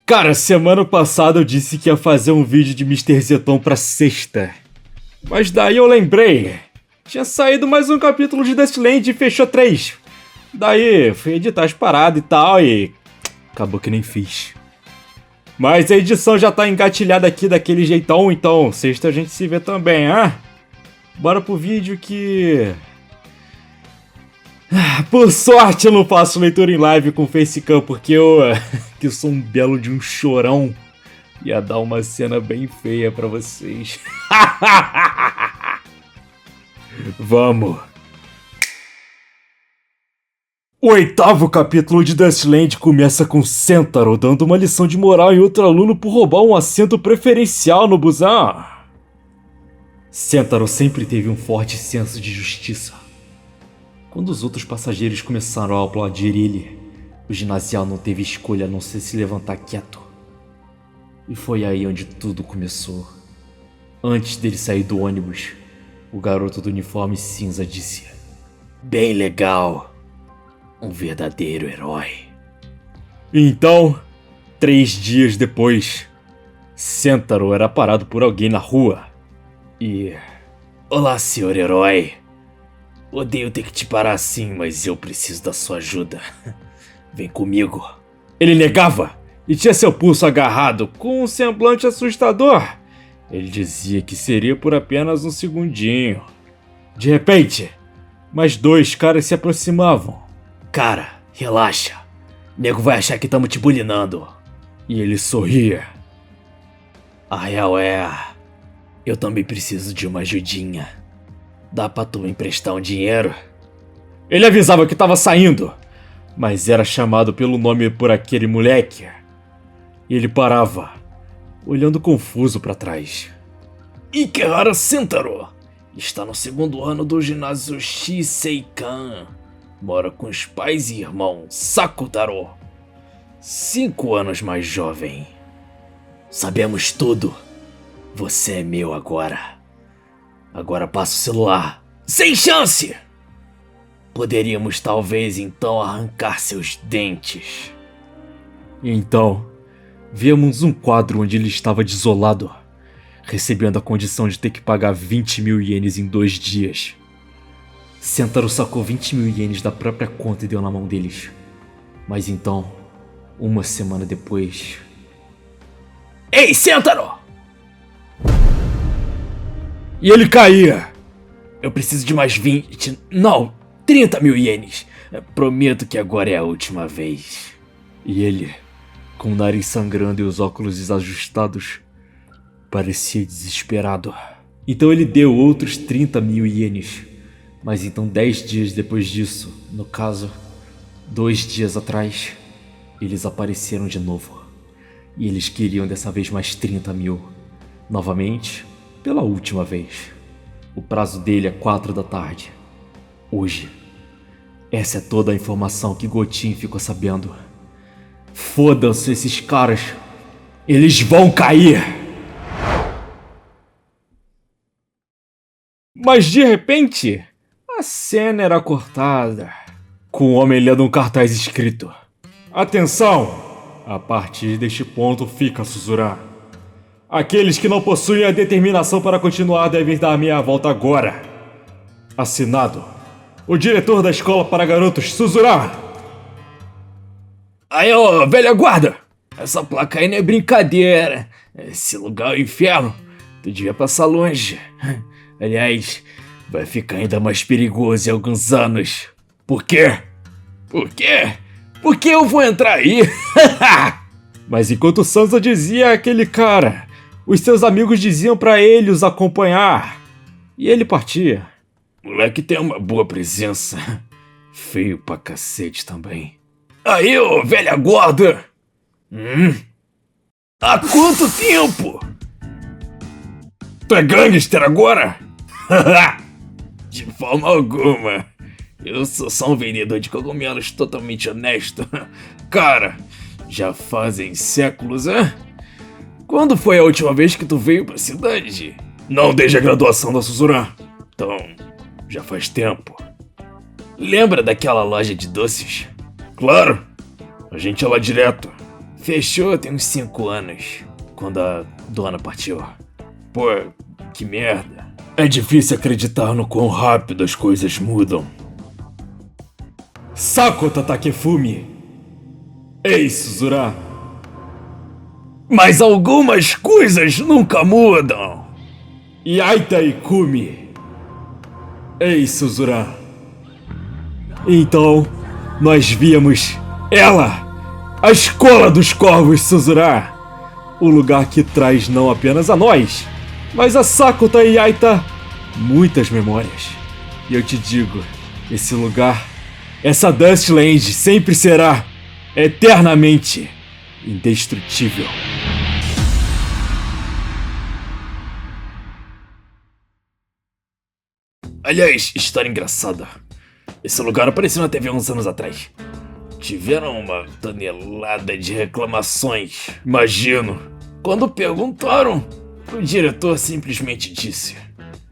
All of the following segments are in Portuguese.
Cara, semana passada eu disse que ia fazer um vídeo de Mr. Zeton pra sexta. Mas daí eu lembrei. Tinha saído mais um capítulo de Dustland e fechou 3. Daí fui editar as paradas e tal e... acabou que nem fiz. Mas a edição já tá engatilhada aqui daquele jeitão, então sexta a gente se vê também, hein? Bora pro vídeo que... Por sorte eu não faço leitura em live com facecam, porque eu que sou um belo de um chorão, ia dar uma cena bem feia pra vocês. Vamos. O 8º capítulo de Dustland começa com Sentaro dando uma lição de moral em outro aluno por roubar um assento preferencial no busão. Sentaro sempre teve um forte senso de justiça. Quando os outros passageiros começaram a aplaudir ele, o ginasial não teve escolha a não ser se levantar quieto. E foi aí onde tudo começou. Antes dele sair do ônibus, o garoto do uniforme cinza disse: "Bem legal. Um verdadeiro herói." Então, 3 dias depois, Sentaro era parado por alguém na rua. E... "Olá, senhor herói. Odeio ter que te parar assim, mas eu preciso da sua ajuda. Vem comigo." Ele negava e tinha seu pulso agarrado com um semblante assustador. Ele dizia que seria por apenas um segundinho. De repente, mais 2 caras se aproximavam. "Cara, relaxa. Nego vai achar que tamo te bulinando." E ele sorria. "A real é... eu também preciso de uma ajudinha. Dá pra tu me emprestar um dinheiro?" Ele avisava que tava saindo, mas era chamado pelo nome por aquele moleque. E ele parava, olhando confuso pra trás. "Ikehara Sentaro. Está no 2º ano do ginásio Shiseikan. Mora com os pais e irmão Sakutaro. 5 anos mais jovem. Sabemos tudo. Você é meu agora. Agora passa o celular." "Sem chance!" "Poderíamos talvez então arrancar seus dentes." Então, vemos um quadro onde ele estava desolado, recebendo a condição de ter que pagar 20.000 ienes em 2 dias. Sentaro sacou 20.000 ienes da própria conta e deu na mão deles. Mas então, uma semana depois... "Ei, Sentaro!" E ele caía. "Eu preciso de mais 20... não, 30.000 ienes. Prometo que agora é a última vez." E ele, com o nariz sangrando e os óculos desajustados, parecia desesperado. Então ele deu outros 30.000 ienes. Mas então 10 dias depois disso, no caso, 2 dias atrás, eles apareceram de novo. E eles queriam dessa vez mais 30.000. Novamente, pela última vez. O prazo dele é 4 da tarde. Hoje. Essa é toda a informação que Gotin ficou sabendo. Foda-se esses caras. Eles vão cair. Mas de repente, a cena era cortada, com o homem lendo um cartaz escrito: "Atenção! A partir deste ponto fica Suzura. Aqueles que não possuem a determinação para continuar devem dar meia volta agora. Assinado, o diretor da escola para garotos, Suzura." "Aí, ô, velha guarda! Essa placa aí não é brincadeira. Esse lugar é o inferno. Tu devia passar longe. Aliás, vai ficar ainda mais perigoso em alguns anos." "Por quê?" "Por quê? Porque eu vou entrar aí." Mas enquanto Sansa dizia àquele cara, os seus amigos diziam pra ele os acompanhar. E ele partia. "Moleque tem uma boa presença. Feio pra cacete também." "Aí, ô velha gorda! Há quanto tempo? Tu é gangster agora?" "De forma alguma. Eu sou só um vendedor de cogumelos totalmente honesto." "Cara, já fazem séculos, hein? Quando foi a última vez que tu veio pra cidade?" "Não desde a graduação da Suzura. Então, já faz tempo." "Lembra daquela loja de doces?" "Claro, a gente ia lá direto. Fechou tem uns 5 anos, quando a dona partiu. Pô, que merda. É difícil acreditar no quão rápido as coisas mudam. Sakota Takefumi! Ei, Suzura! Mas algumas coisas nunca mudam! Yaita Ikumi! Ei, Suzura! Então, nós víamos ela! A Escola dos Corvos, Suzura! O lugar que traz não apenas a nós, mas a Sakota e Yaita muitas memórias. E eu te digo, esse lugar, essa Dustland sempre será eternamente indestrutível. Aliás, história engraçada. Esse lugar apareceu na TV uns anos atrás. Tiveram uma tonelada de reclamações, imagino. Quando perguntaram, o diretor simplesmente disse: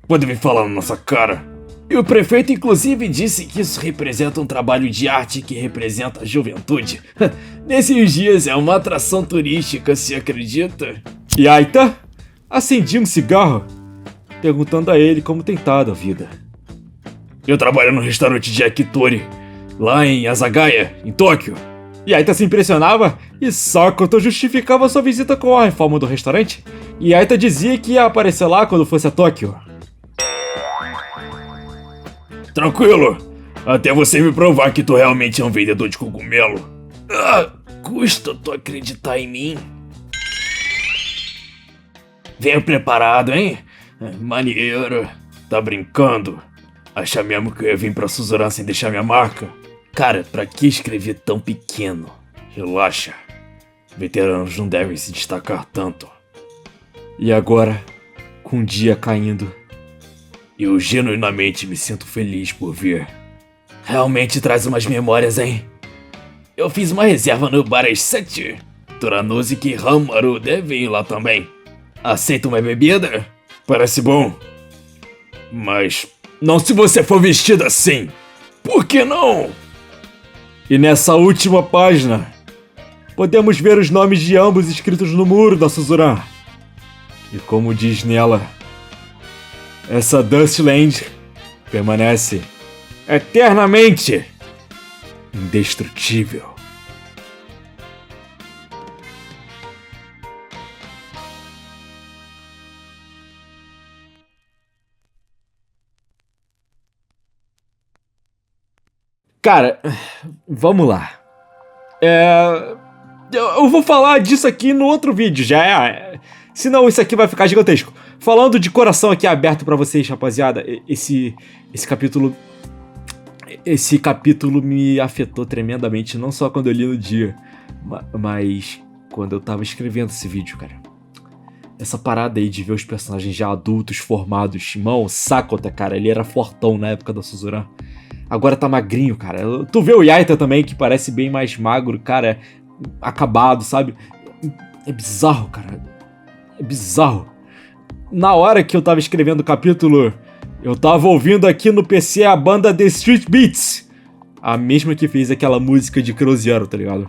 "Pode vir falar na nossa cara." E o prefeito inclusive disse que isso representa um trabalho de arte que representa a juventude. Nesses dias é uma atração turística, se acredita? Yaita acendia um cigarro, perguntando a ele como tem estado a vida. Eu trabalho no restaurante de Yakitori, lá em Asagaya, em Tóquio. Yaita se impressionava e Sakota justificava sua visita com a reforma do restaurante. Yaita dizia que ia aparecer lá quando fosse a Tóquio. Tranquilo, até você me provar que tu realmente é um vendedor de cogumelo. Ah, custa tu acreditar em mim? Venho preparado, hein? Maneiro. Tá brincando? Acha mesmo que eu ia vir pra Suzura sem deixar minha marca? Cara, pra que escrever tão pequeno? Relaxa. Veteranos não devem se destacar tanto. E agora, com o dia caindo, eu genuinamente me sinto feliz por vir. Realmente traz umas memórias, hein? Eu fiz uma reserva no bar às 7. Toranuzi e Hamaru devem ir lá também. Aceita uma bebida? Parece bom. Mas não se você for vestido assim. Por que não? E nessa última página, podemos ver os nomes de ambos escritos no muro da Suzura. E como diz nela, essa Dustland permanece eternamente indestrutível. Cara, vamos lá. Eu vou falar disso aqui no outro vídeo, senão isso aqui vai ficar gigantesco. Falando de coração aqui aberto pra vocês, rapaziada, esse capítulo me afetou tremendamente, não só quando eu li no dia, mas quando eu tava escrevendo esse vídeo, cara. Essa parada aí de ver os personagens já adultos, formados. Irmão, Sakota, cara, ele era fortão na época da Suzura. Agora tá magrinho, cara. Tu vê o Yaita também, que parece bem mais magro, cara, acabado, sabe? É bizarro, cara. É bizarro. Na hora que eu tava escrevendo o capítulo, eu tava ouvindo aqui no PC a banda The Street Beats. A mesma que fez aquela música de Croziero, tá ligado?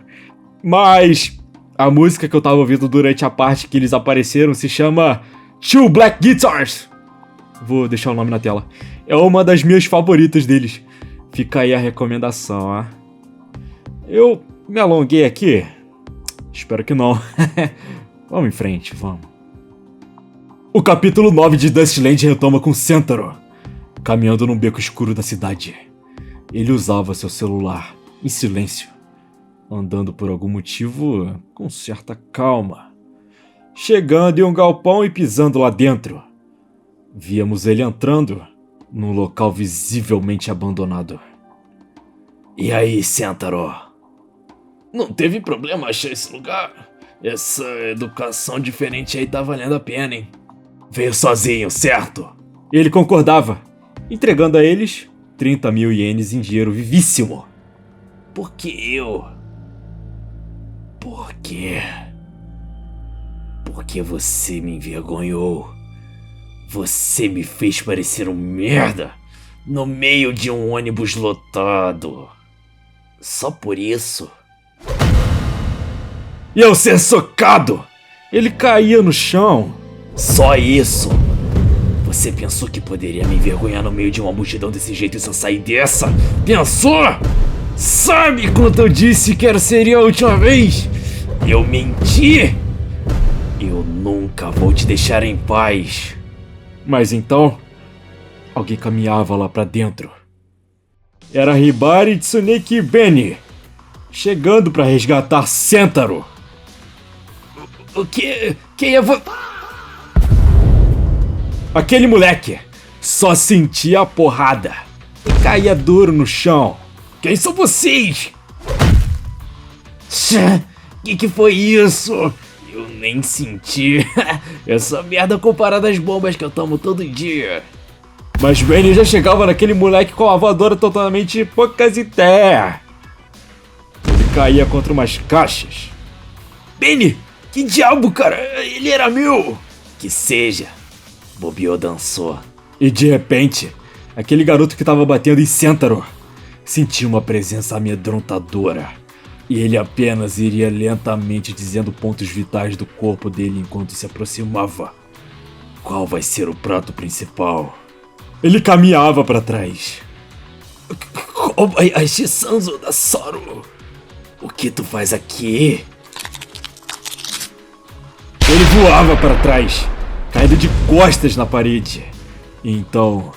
Mas a música que eu tava ouvindo durante a parte que eles apareceram se chama Two Black Guitars. Vou deixar o nome na tela. É uma das minhas favoritas deles. Fica aí a recomendação, ó. Eu me alonguei aqui? Espero que não. Vamos em frente, vamos. O capítulo 9 de Dustland retoma com Sentaro, caminhando num beco escuro da cidade. Ele usava seu celular, em silêncio, andando por algum motivo com certa calma. Chegando em um galpão e pisando lá dentro, víamos ele entrando num local visivelmente abandonado. E aí, Sentaro? Não teve problema achar esse lugar? Essa educação diferente aí tá valendo a pena, hein? Veio sozinho, certo? Ele concordava, entregando a eles 30 mil ienes em dinheiro vivíssimo. Por que eu? Por quê? Porque você me envergonhou. Você me fez parecer um merda no meio de um ônibus lotado. Só por isso? e ao ser socado, ele caía no chão. Só isso? Você pensou que poderia me envergonhar no meio de uma multidão desse jeito e só sair dessa? Pensou? Sabe quando eu disse que seria a última vez? Eu menti? Eu nunca vou te deixar em paz. Mas então, alguém caminhava lá pra dentro. Era Hibari Tsuneki Beni, chegando pra resgatar Sentaro. O que? Quem é você? Aquele moleque só sentia a porrada e caía duro no chão. Quem são vocês? Que foi isso? Eu nem senti essa merda comparada às bombas que eu tomo todo dia. Mas Benny já chegava naquele moleque com a voadora totalmente poucas ideias. Ele caía contra umas caixas. Benny, que diabo, cara? Ele era meu. Que seja. Bobeou dançou. E de repente, aquele garoto que tava batendo em Sentaro sentiu uma presença amedrontadora. E ele apenas iria lentamente dizendo pontos vitais do corpo dele enquanto se aproximava. Qual vai ser o prato principal? Ele caminhava para trás. Kobayashi Sanzo da Soro. O que tu faz aqui? Ele voava para trás, caindo de costas na parede. E então,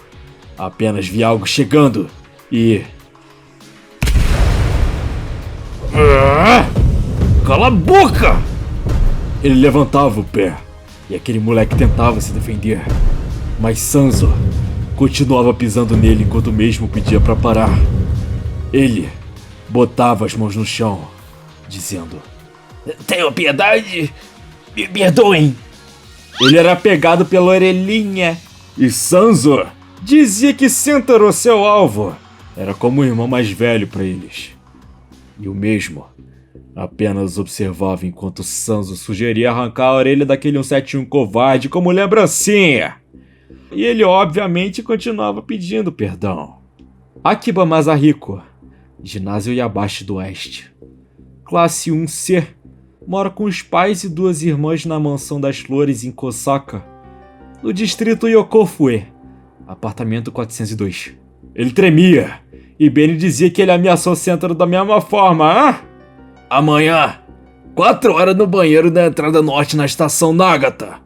apenas vi algo chegando e... Cala a boca! Ele levantava o pé e aquele moleque tentava se defender. Mas Sanzo continuava pisando nele enquanto o mesmo pedia para parar. Ele botava as mãos no chão, dizendo: Tenham piedade, me perdoem. Ele era pegado pela orelhinha e Sanzo dizia que Sentaro, seu alvo, era como um irmão mais velho para eles. E o mesmo apenas observava enquanto Sanzo sugeria arrancar a orelha daquele 171 covarde como lembrancinha. E ele obviamente continuava pedindo perdão. Akiba Masahiko, ginásio Yabashi do Oeste. Classe 1C, mora com os pais e duas irmãs na mansão das flores em Kosaka, no distrito Yokofue, apartamento 402. Ele tremia, e Benny dizia que ele ameaçou Sentaro da mesma forma, hein? Amanhã, 4 horas no banheiro da entrada norte na estação Nagata.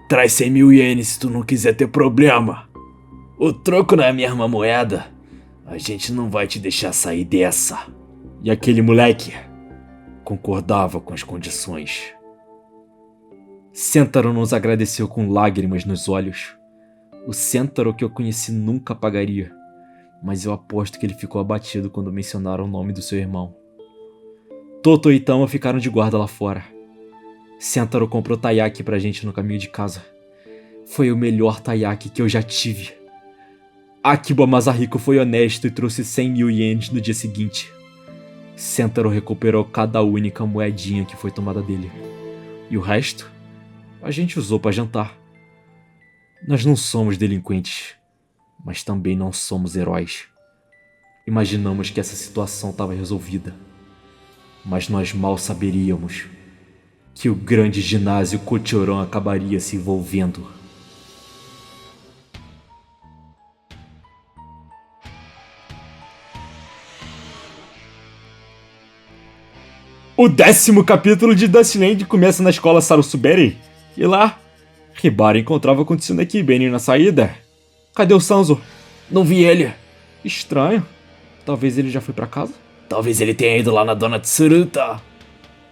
Traz 100.000 ienes se tu não quiser ter problema. O troco não é a mesma moeda. A gente não vai te deixar sair dessa. E aquele moleque concordava com as condições. Sentaro nos agradeceu com lágrimas nos olhos. O Sentaro que eu conheci nunca pagaria, mas eu aposto que ele ficou abatido quando mencionaram o nome do seu irmão. Toto e Tama ficaram de guarda lá fora. Sentaro comprou taiyaki pra gente no caminho de casa. Foi o melhor taiyaki que eu já tive. Akiba Masahiko foi honesto e trouxe 100.000 ienes no dia seguinte. Sentaro recuperou cada única moedinha que foi tomada dele. E o resto, a gente usou pra jantar. Nós não somos delinquentes, mas também não somos heróis. Imaginamos que essa situação estava resolvida. Mas nós mal saberíamos que o grande ginásio Kochoron acabaria se envolvendo. O 10º capítulo de Dustland começa na escola Sarusuberi. E lá, Hibari encontrava com Tsuneki Beni na saída. Cadê o Sanzo? Não vi ele. Estranho. Talvez ele já foi pra casa? Talvez ele tenha ido lá na Dona Tsuruta.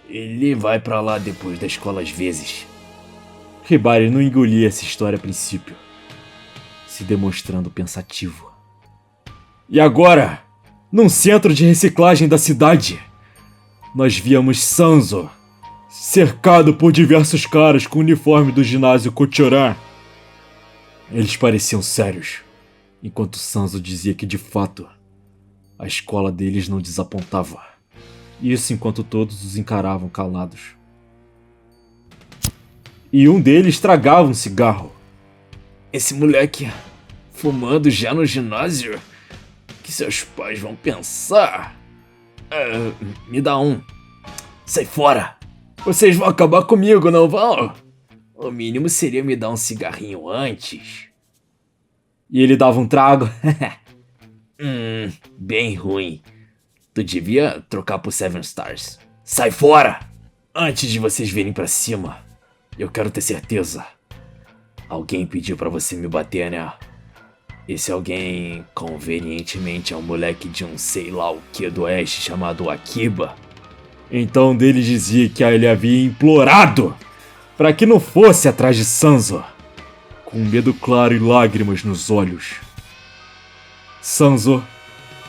Ele vai pra lá depois da escola às vezes. Hibari não engolia essa história a princípio, se demonstrando pensativo. E agora, num centro de reciclagem da cidade, nós víamos Sanzo cercado por diversos caras com o uniforme do ginásio Kochoran. Eles pareciam sérios, enquanto Sanzo dizia que de fato a escola deles não desapontava. Isso enquanto todos os encaravam calados. E um deles tragava um cigarro. Esse moleque fumando já no ginásio? O que seus pais vão pensar? Me dá um. Sai fora. Vocês vão acabar comigo, não vão? O mínimo seria me dar um cigarrinho antes. E ele dava um trago. Bem ruim. Tu devia trocar por Seven Stars. Sai fora! Antes de vocês virem pra cima, eu quero ter certeza. Alguém pediu pra você me bater, né? Esse alguém, convenientemente, é um moleque de um sei lá o que do oeste chamado Akiba. Então deles dizia que ele havia implorado para que não fosse atrás de Sanzo, com medo claro e lágrimas nos olhos. Sanzo,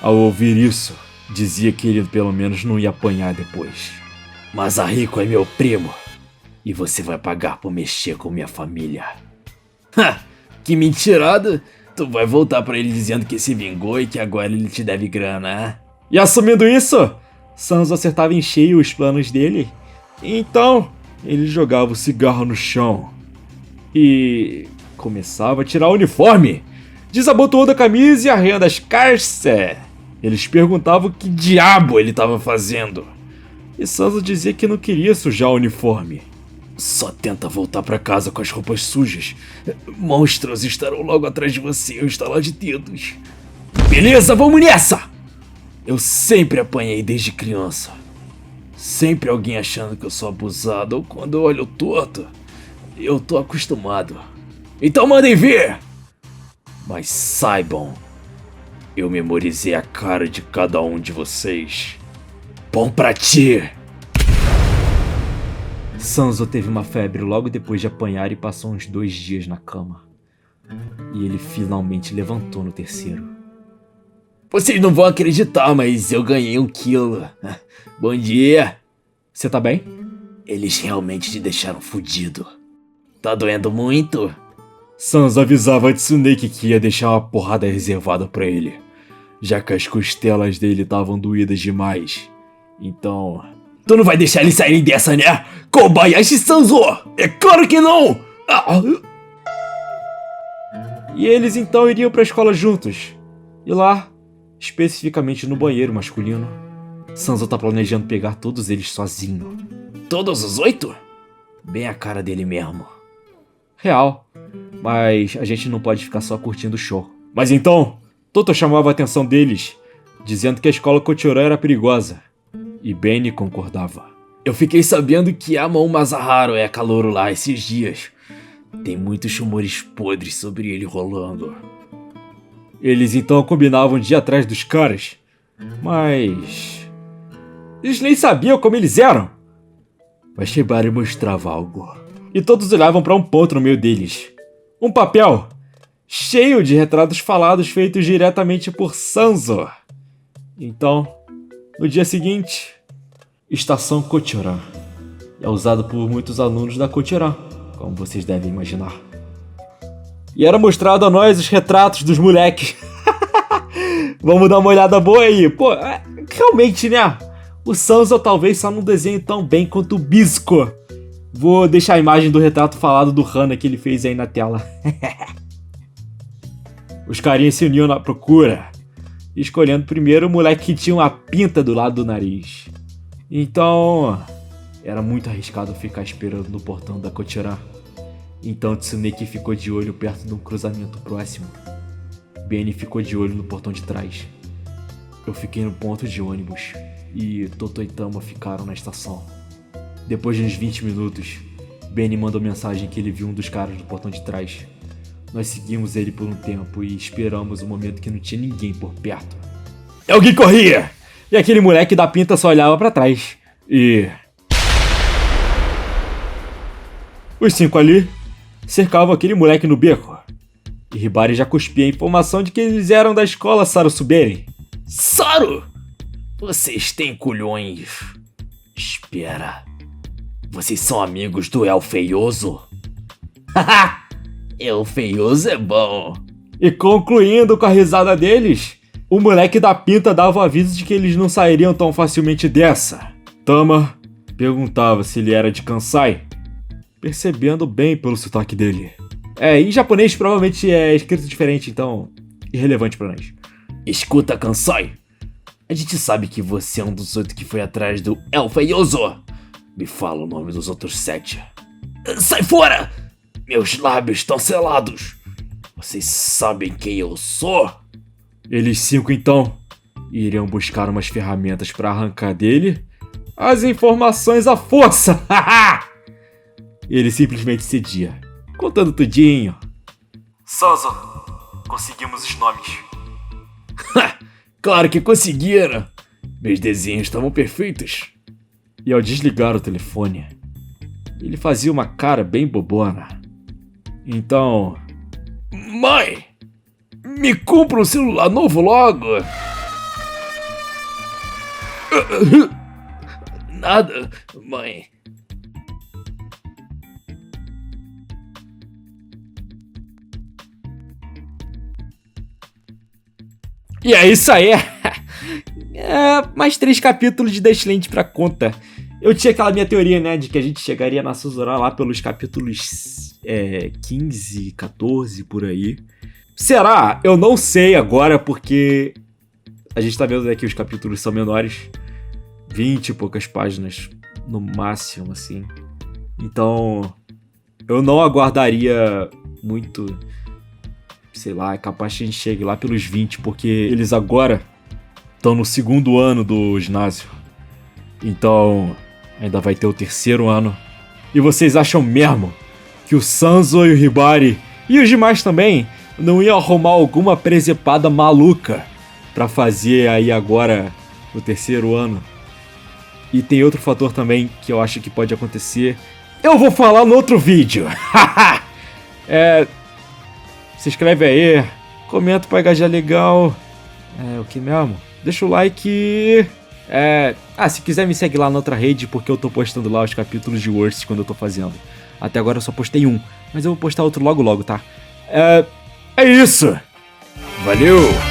ao ouvir isso, dizia que ele pelo menos não ia apanhar depois. Masahiko é meu primo, e você vai pagar por mexer com minha família. Que mentirada! Tu vai voltar pra ele dizendo que se vingou e que agora ele te deve grana, né? E assumindo isso, Sanzo acertava em cheio os planos dele. Então, ele jogava o cigarro no chão e começava a tirar o uniforme. Desabotoou a camisa e arranhando as calças. Eles perguntavam o que diabo ele estava fazendo. E Sanzo dizia que não queria sujar o uniforme. Só tenta voltar pra casa com as roupas sujas. Monstros estarão logo atrás de você, eu estalar de dedos. Beleza, vamos nessa! Eu sempre apanhei desde criança. Sempre alguém achando que eu sou abusado, ou quando eu olho torto, eu tô acostumado. Então mandem ver! Mas saibam, eu memorizei a cara de cada um de vocês. Bom pra ti! Sanzo teve uma febre logo depois de apanhar e passou uns 2 dias na cama. E ele finalmente levantou no terceiro. Vocês não vão acreditar, mas eu ganhei 1 quilo. Bom dia. Você tá bem? Eles realmente te deixaram fudido. Tá doendo muito? Sanzo avisava a Tsuneki que ia deixar uma porrada reservada pra ele, já que as costelas dele estavam doídas demais. Então... Tu não vai deixar eles saírem dessa, né? Kobayashi Sanzo! É claro que não! E eles então iriam pra escola juntos. E lá, especificamente no banheiro masculino, Sanzo tá planejando pegar todos eles sozinho. Todos os 8? Bem a cara dele mesmo. Real. Mas a gente não pode ficar só curtindo o show. Mas então, Toto chamava a atenção deles, dizendo que a escola Kochora era perigosa. E Benny concordava. Eu fiquei sabendo que Amon Masaharu é calouro lá esses dias. Tem muitos rumores podres sobre ele rolando. Eles então combinavam de ir atrás dos caras, mas... eles nem sabiam como eles eram. Mas Shibari mostrava algo. E todos olhavam para um ponto no meio deles. Um papel cheio de retratos falados feitos diretamente por Sanzo. Então, no dia seguinte, Estação Kochora. É usado por muitos alunos da Kochora, como vocês devem imaginar. E era mostrado a nós os retratos dos moleques. Vamos dar uma olhada boa aí. Pô, realmente, né? O Sanzo talvez só não desenhe tão bem quanto o Bisco. Vou deixar a imagem do retrato falado do Hana que ele fez aí na tela. Os carinhas se uniam na procura, escolhendo primeiro o moleque que tinha uma pinta do lado do nariz. Então, era muito arriscado ficar esperando no portão da Kochora. Então Tsuneki ficou de olho perto de um cruzamento próximo. Benny ficou de olho no portão de trás. Eu fiquei no ponto de ônibus e Toto e Tama ficaram na estação. Depois de uns 20 minutos, Benny mandou mensagem que ele viu um dos caras do portão de trás. Nós seguimos ele por um tempo e esperamos um momento que não tinha ninguém por perto. Alguém corria! E aquele moleque da pinta só olhava pra trás. E... os 5 ali cercavam aquele moleque no beco. E Hibari já cuspia a informação de que eles eram da escola Sarusuberi. Saru! Vocês têm culhões. Espera. Vocês são amigos do El Feioso? Haha! El Feioso é bom. E concluindo com a risada deles, o moleque da pinta dava o aviso de que eles não sairiam tão facilmente dessa. Tama perguntava se ele era de Kansai, percebendo bem pelo sotaque dele. Em japonês provavelmente é escrito diferente, então irrelevante pra nós. Escuta, Kansai. A gente sabe que você é um dos 8 que foi atrás do El Feioso. Me fala o nome dos outros 7. Sai fora! Meus lábios estão selados. Vocês sabem quem eu sou? Eles 5 então iriam buscar umas ferramentas para arrancar dele as informações à força. Ele simplesmente cedia, contando tudinho. Sansa, conseguimos os nomes. Claro que conseguiram. Meus desenhos estavam perfeitos. E ao desligar o telefone, ele fazia uma cara bem bobona. Então... Mãe! Me compra um celular novo logo! Nada, mãe. E é isso aí! Mais 3 capítulos de Dashland pra conta. Eu tinha aquela minha teoria, né, de que a gente chegaria na Suzura lá pelos capítulos 15, 14, por aí. Será? Eu não sei agora, porque a gente tá vendo aqui os capítulos são menores. 20 e poucas páginas, no máximo, assim. Então, eu não aguardaria muito... Sei lá, é capaz que a gente chegue lá pelos 20, porque eles agora estão no 2º ano do ginásio. Então, ainda vai ter o 3º ano. E vocês acham mesmo que o Sanzo e o Hibari, e os demais também, não iam arrumar alguma presepada maluca pra fazer aí agora o 3º ano? E tem outro fator também que eu acho que pode acontecer. Eu vou falar no outro vídeo. Se inscreve aí, comenta pra engajar legal. O que mesmo? Deixa o like. Se quiser me segue lá na outra rede, porque eu tô postando lá os capítulos de Worst quando eu tô fazendo. Até agora eu só postei um, mas eu vou postar outro logo logo, tá? É isso! Valeu!